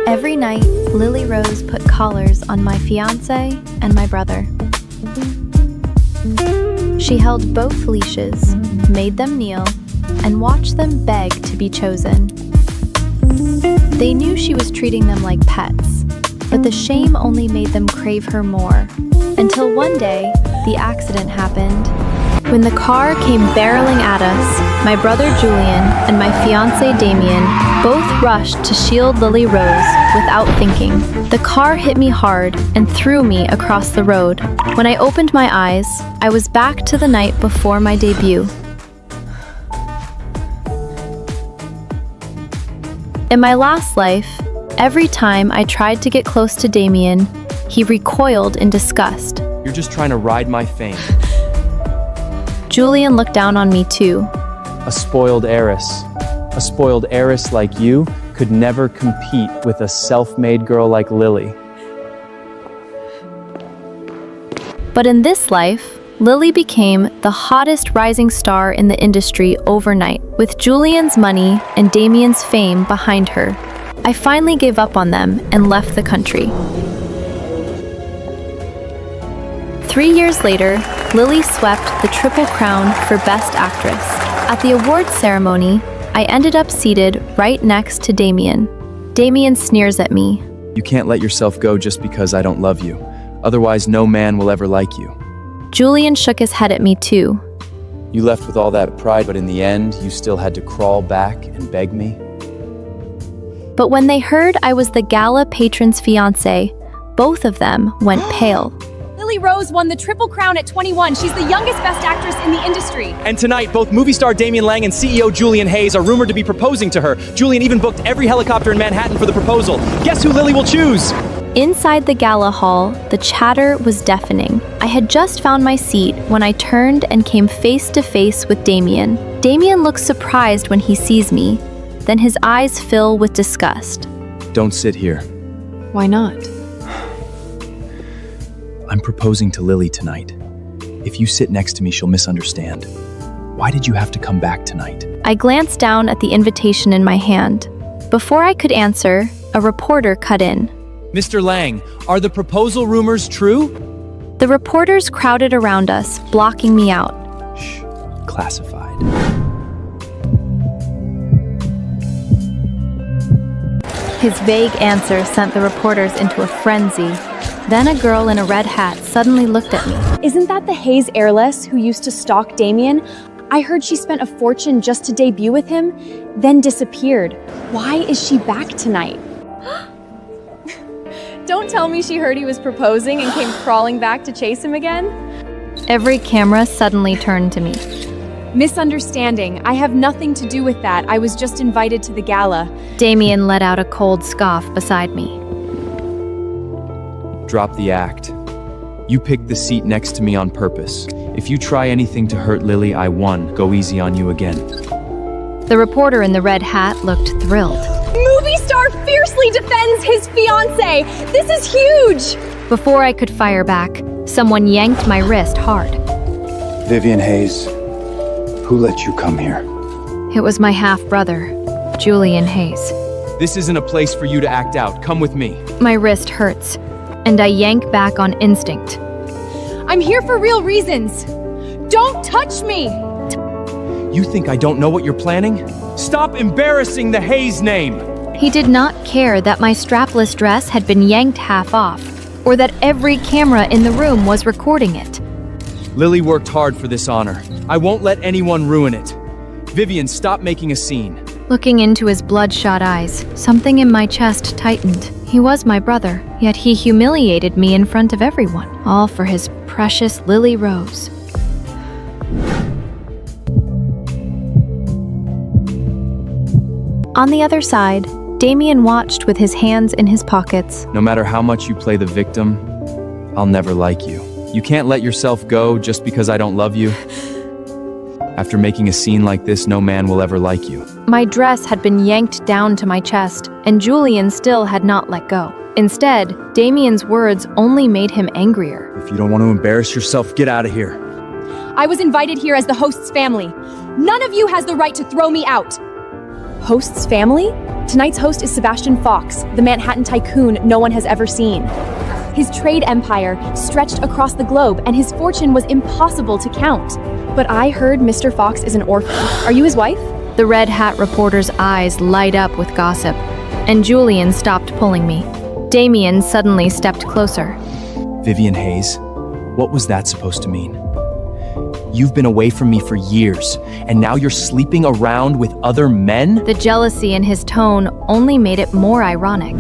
Every night, Lily Rose put collars on my fiancé and my brother. She held both leashes, made them kneel, and watched them beg to be chosen. They knew she was treating them like pets, but the shame only made them crave her more. Until one day, the accident happened. When the car came barreling at us, my brother Julian and my fiancé Damien both rushed to shield Lily Rose without thinking. The car hit me hard and threw me across the road. When I opened my eyes, I was back to the night before my debut. In my last life, every time I tried to get close to Damien, he recoiled in disgust. You're just trying to ride my fame. Julian looked down on me too. A spoiled heiress. A spoiled heiress like you could never compete with a self-made girl like Lily. But in this life, Lily became the hottest rising star in the industry overnight, with Julian's money and Damien's fame behind her. I finally gave up on them and left the country. 3 years later, Lily swept the Triple Crown for Best Actress. At the awards ceremony, I ended up seated right next to Damien. Damien sneers at me. You can't let yourself go just because I don't love you. Otherwise, no man will ever like you. Julian shook his head at me too. You left with all that pride, but in the end, you still had to crawl back and beg me. But when they heard I was the gala patron's fiancé, both of them went pale. Lily Rose won the Triple Crown at 21. She's the youngest Best Actress in the industry. And tonight, both movie star Damian Lang and CEO Julian Hayes are rumored to be proposing to her. Julian even booked every helicopter in Manhattan for the proposal. Guess who Lily will choose? Inside the gala hall, the chatter was deafening. I had just found my seat when I turned and came face to face with Damien. Damien looks surprised when he sees me. Then his eyes fill with disgust. Don't sit here. Why not? I'm proposing to Lily tonight. If you sit next to me, she'll misunderstand. Why did you have to come back tonight? I glanced down at the invitation in my hand. Before I could answer, a reporter cut in. Mr. Lang, are the proposal rumors true? The reporters crowded around us, blocking me out. Shh, classified. His vague answer sent the reporters into a frenzy. Then a girl in a red hat suddenly looked at me. Isn't that the Hayes heiress who used to stalk Damien? I heard she spent a fortune just to debut with him, then disappeared. Why is she back tonight? Don't tell me she heard he was proposing and came crawling back to chase him again. Every camera suddenly turned to me. Misunderstanding. I have nothing to do with that. I was just invited to the gala. Damien let out a cold scoff beside me. Drop the act. You picked the seat next to me on purpose. If you try anything to hurt Lily, I won. Go easy on you again. The reporter in the red hat looked thrilled. Movie star fiercely defends his fiancé. This is huge. Before I could fire back, someone yanked my wrist hard. Vivian Hayes, who let you come here? It was my half-brother, Julian Hayes. This isn't a place for you to act out. Come with me. My wrist hurts, and I yank back on instinct. I'm here for real reasons. Don't touch me! You think I don't know what you're planning? Stop embarrassing the Hayes name! He did not care that my strapless dress had been yanked half off, or that every camera in the room was recording it. Lily worked hard for this honor. I won't let anyone ruin it. Vivian, stop making a scene. Looking into his bloodshot eyes, something in my chest tightened. He was my brother, yet he humiliated me in front of everyone, all for his precious Lily Rose. On the other side, Damien watched with his hands in his pockets. No matter how much you play the victim, I'll never like you. You can't let yourself go just because I don't love you. After making a scene like this, no man will ever like you. My dress had been yanked down to my chest, and Julian still had not let go. Instead, Damien's words only made him angrier. If you don't want to embarrass yourself, get out of here. I was invited here as the host's family. None of you has the right to throw me out. Host's family? Tonight's host is Sebastian Fox, the Manhattan tycoon no one has ever seen. His trade empire stretched across the globe, and his fortune was impossible to count. But I heard Mr. Fox is an orphan. Are you his wife? The red hat reporter's eyes light up with gossip, and Julian stopped pulling me. Damien suddenly stepped closer. Vivian Hayes, what was that supposed to mean? You've been away from me for years, and now you're sleeping around with other men? The jealousy in his tone only made it more ironic.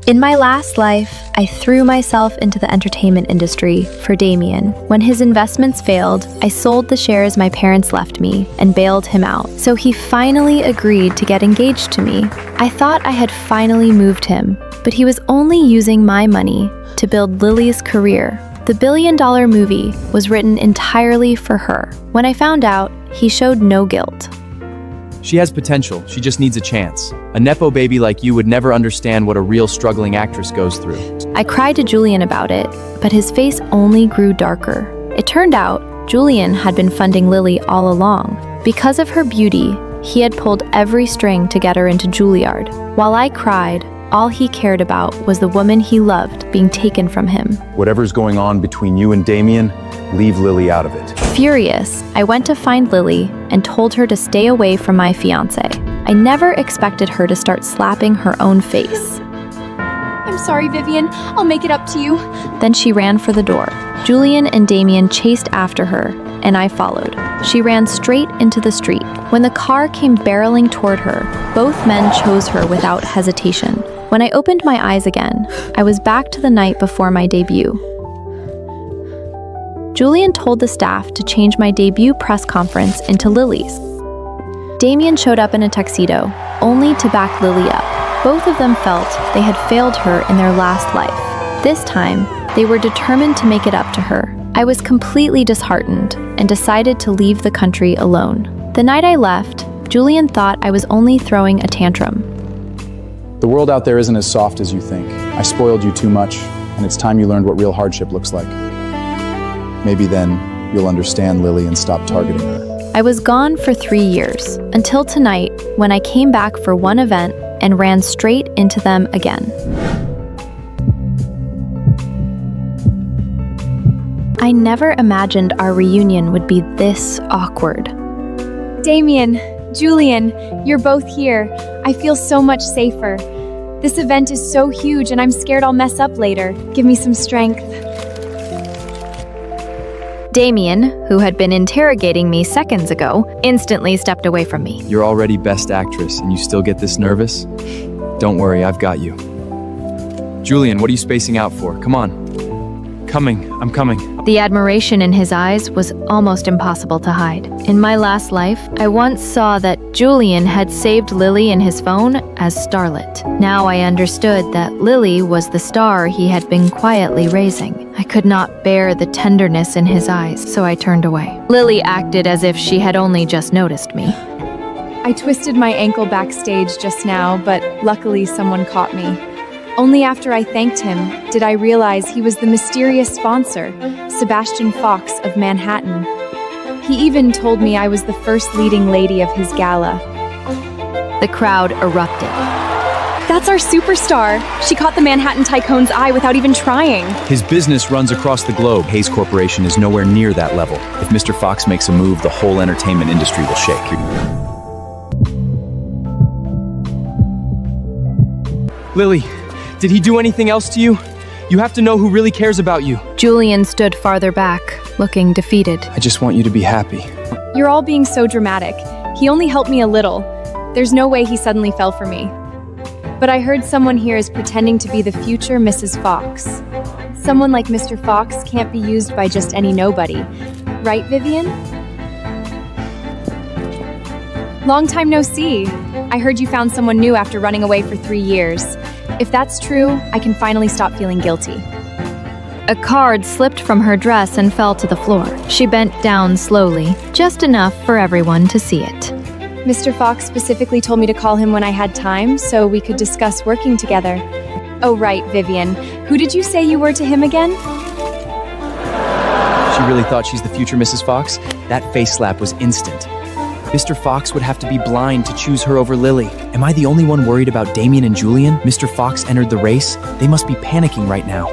In my last life, I threw myself into the entertainment industry for Damien. When his investments failed, I sold the shares my parents left me and bailed him out. So he finally agreed to get engaged to me. I thought I had finally moved him, but he was only using my money to build Lily's career. The billion-dollar movie was written entirely for her. When I found out, he showed no guilt. She has potential, she just needs a chance. A Nepo baby like you would never understand what a real struggling actress goes through. I cried to Julian about it, but his face only grew darker. It turned out, Julian had been funding Lily all along. Because of her beauty, he had pulled every string to get her into Juilliard. While I cried, all he cared about was the woman he loved being taken from him. Whatever's going on between you and Damien, leave Lily out of it. Furious, I went to find Lily and told her to stay away from my fiancé. I never expected her to start slapping her own face. I'm sorry, Vivian. I'll make it up to you. Then she ran for the door. Julian and Damien chased after her, and I followed. She ran straight into the street. When the car came barreling toward her, both men chose her without hesitation. When I opened my eyes again, I was back to the night before my debut. Julian told the staff to change my debut press conference into Lily's. Damien showed up in a tuxedo, only to back Lily up. Both of them felt they had failed her in their last life. This time, they were determined to make it up to her. I was completely disheartened and decided to leave the country alone. The night I left, Julian thought I was only throwing a tantrum. The world out there isn't as soft as you think. I spoiled you too much, and it's time you learned what real hardship looks like. Maybe then you'll understand Lily and stop targeting her. I was gone for 3 years, until tonight when I came back for one event and ran straight into them again. I never imagined our reunion would be this awkward. Damien, Julian, you're both here. I feel so much safer. This event is so huge and I'm scared I'll mess up later. Give me some strength. Damien, who had been interrogating me seconds ago, instantly stepped away from me. You're already best actress and you still get this nervous? Don't worry, I've got you. Julian, what are you spacing out for? Come on. I'm coming. The admiration in his eyes was almost impossible to hide. In my last life, I once saw that Julian had saved Lily in his phone as Starlet. Now I understood that Lily was the star he had been quietly raising. I could not bear the tenderness in his eyes, so I turned away. Lily acted as if she had only just noticed me. I twisted my ankle backstage just now, but luckily someone caught me. Only after I thanked him did I realize he was the mysterious sponsor, Sebastian Fox of Manhattan. He even told me I was the first leading lady of his gala. The crowd erupted. That's our superstar! She caught the Manhattan tycoon's eye without even trying. His business runs across the globe. Hayes Corporation is nowhere near that level. If Mr. Fox makes a move, the whole entertainment industry will shake. Lily, did he do anything else to you? You have to know who really cares about you. Julian stood farther back, looking defeated. I just want you to be happy. You're all being so dramatic. He only helped me a little. There's no way he suddenly fell for me. But I heard someone here is pretending to be the future Mrs. Fox. Someone like Mr. Fox can't be used by just any nobody. Right, Vivian? Long time no see. I heard you found someone new after running away for 3 years. If that's true, I can finally stop feeling guilty. A card slipped from her dress and fell to the floor. She bent down slowly, just enough for everyone to see it. Mr. Fox specifically told me to call him when I had time so we could discuss working together. Oh right, Vivian. Who did you say you were to him again? She really thought she's the future Mrs. Fox? That face slap was instant. Mr. Fox would have to be blind to choose her over Lily. Am I the only one worried about Damien and Julian? Mr. Fox entered the race. They must be panicking right now.